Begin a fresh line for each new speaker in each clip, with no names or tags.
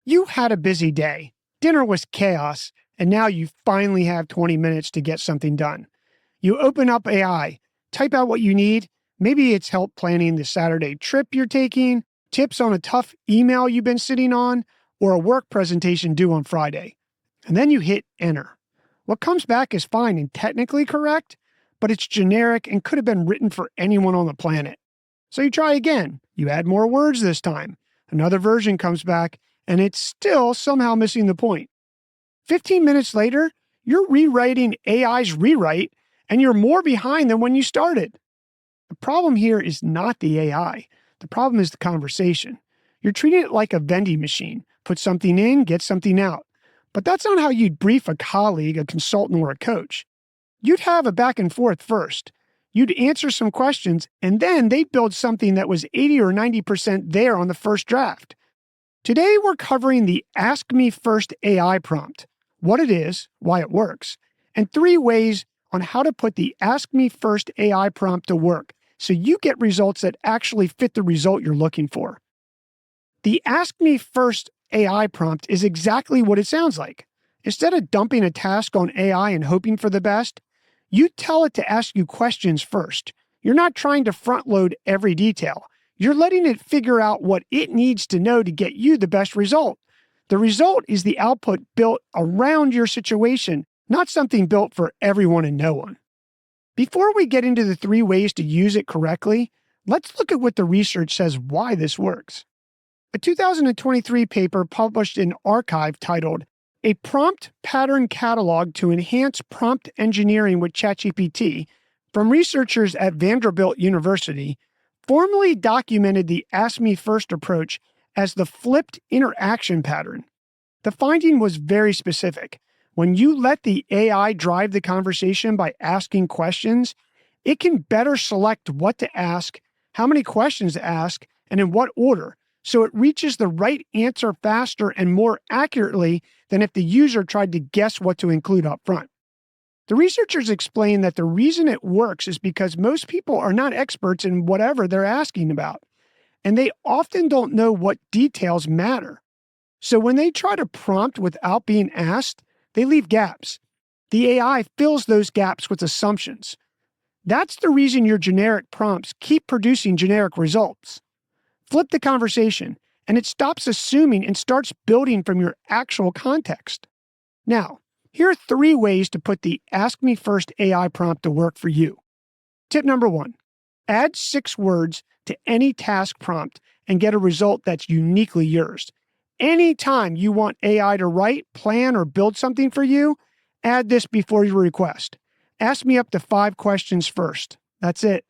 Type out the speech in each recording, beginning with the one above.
You had a busy day. Dinner was chaos, and now you finally have 20 minutes to get something done. You open up AI, type out what you need. Maybe it's help planning the Saturday trip you're taking, tips on a tough email you've been sitting on, or a work presentation due on Friday. And then you hit enter. What comes back is fine and technically correct, but it's generic and could have been written for anyone on the planet. So you try again. You add more words this time. Another version comes back, and it's still somehow missing the point. 15 minutes later, you're rewriting AI's rewrite, and you're more behind than when you started. The problem here is not the AI. The problem is the conversation. You're treating it like a vending machine. Put something in, get something out. But that's not how you'd brief a colleague, a consultant, or a coach. You'd have a back and forth first. You'd answer some questions, and then they'd build something that was 80 or 90% there on the first draft. Today, we're covering the Ask Me First AI prompt, what it is, why it works, and 3 ways on how to put the Ask Me First AI prompt to work so you get results that actually fit the result you're looking for. The Ask Me First AI prompt is exactly what it sounds like. Instead of dumping a task on AI and hoping for the best, you tell it to ask you questions first. You're not trying to front-load every detail. You're letting it figure out what it needs to know to get you the best result. The result is the output built around your situation, not something built for everyone and no one. Before we get into the 3 ways to use it correctly, let's look at what the research says why this works. A 2023 paper published in arXiv titled A Prompt Pattern Catalog to Enhance Prompt Engineering with ChatGPT from researchers at Vanderbilt University formally documented the Ask Me First approach as the flipped interaction pattern. The finding was very specific. When you let the AI drive the conversation by asking questions, it can better select what to ask, how many questions to ask, and in what order, so it reaches the right answer faster and more accurately than if the user tried to guess what to include up front. The researchers explain that the reason it works is because most people are not experts in whatever they're asking about, and they often don't know what details matter. So when they try to prompt without being asked, they leave gaps. The AI fills those gaps with assumptions. That's the reason your generic prompts keep producing generic results. Flip the conversation, and it stops assuming and starts building from your actual context. Now, here are 3 ways to put the Ask Me First AI prompt to work for you. Tip number 1, add 6 words to any task prompt and get a result that's uniquely yours. Anytime you want AI to write, plan, or build something for you, add this before your request. Ask me up to 5 questions first. That's it.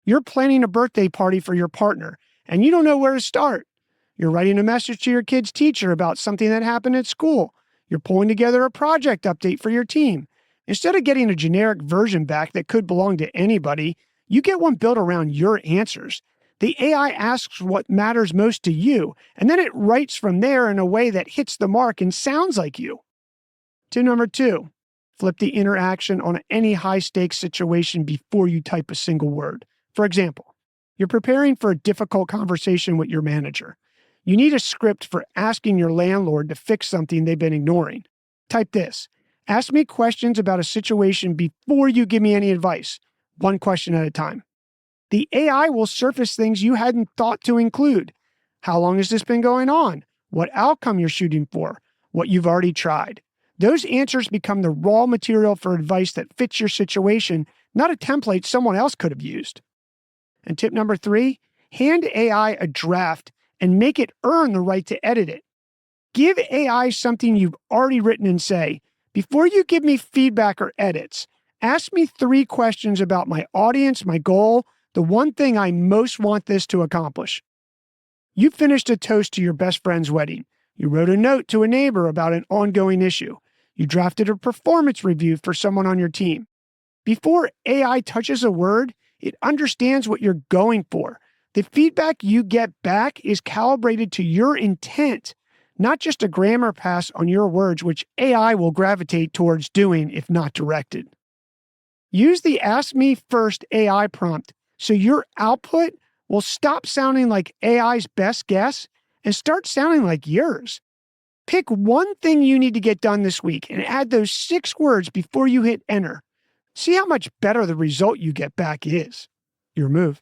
You're planning a birthday party for your partner, and you don't know where to start. You're writing a message to your kid's teacher about something that happened at school. You're pulling together a project update for your team. Instead of getting a generic version back that could belong to anybody, you get one built around your answers. The AI asks what matters most to you, and then it writes from there in a way that hits the mark and sounds like you. Tip number 2, flip the interaction on any high-stakes situation before you type a single word. For example, you're preparing for a difficult conversation with your manager. You need a script for asking your landlord to fix something they've been ignoring. Type this: ask me questions about a situation before you give me any advice, 1 question at a time. The AI will surface things you hadn't thought to include. How long has this been going on? What outcome you're shooting for? What you've already tried. Those answers become the raw material for advice that fits your situation, not a template someone else could have used. And tip number 3, hand AI a draft and make it earn the right to edit it. Give AI something you've already written and say, before you give me feedback or edits, ask me 3 questions about my audience, my goal, the one thing I most want this to accomplish. You finished a toast to your best friend's wedding. You wrote a note to a neighbor about an ongoing issue. You drafted a performance review for someone on your team. Before AI touches a word, it understands what you're going for. The feedback you get back is calibrated to your intent, not just a grammar pass on your words, which AI will gravitate towards doing if not directed. Use the Ask Me First AI prompt so your output will stop sounding like AI's best guess and start sounding like yours. Pick one thing you need to get done this week and add those 6 words before you hit enter. See how much better the result you get back is. Your move.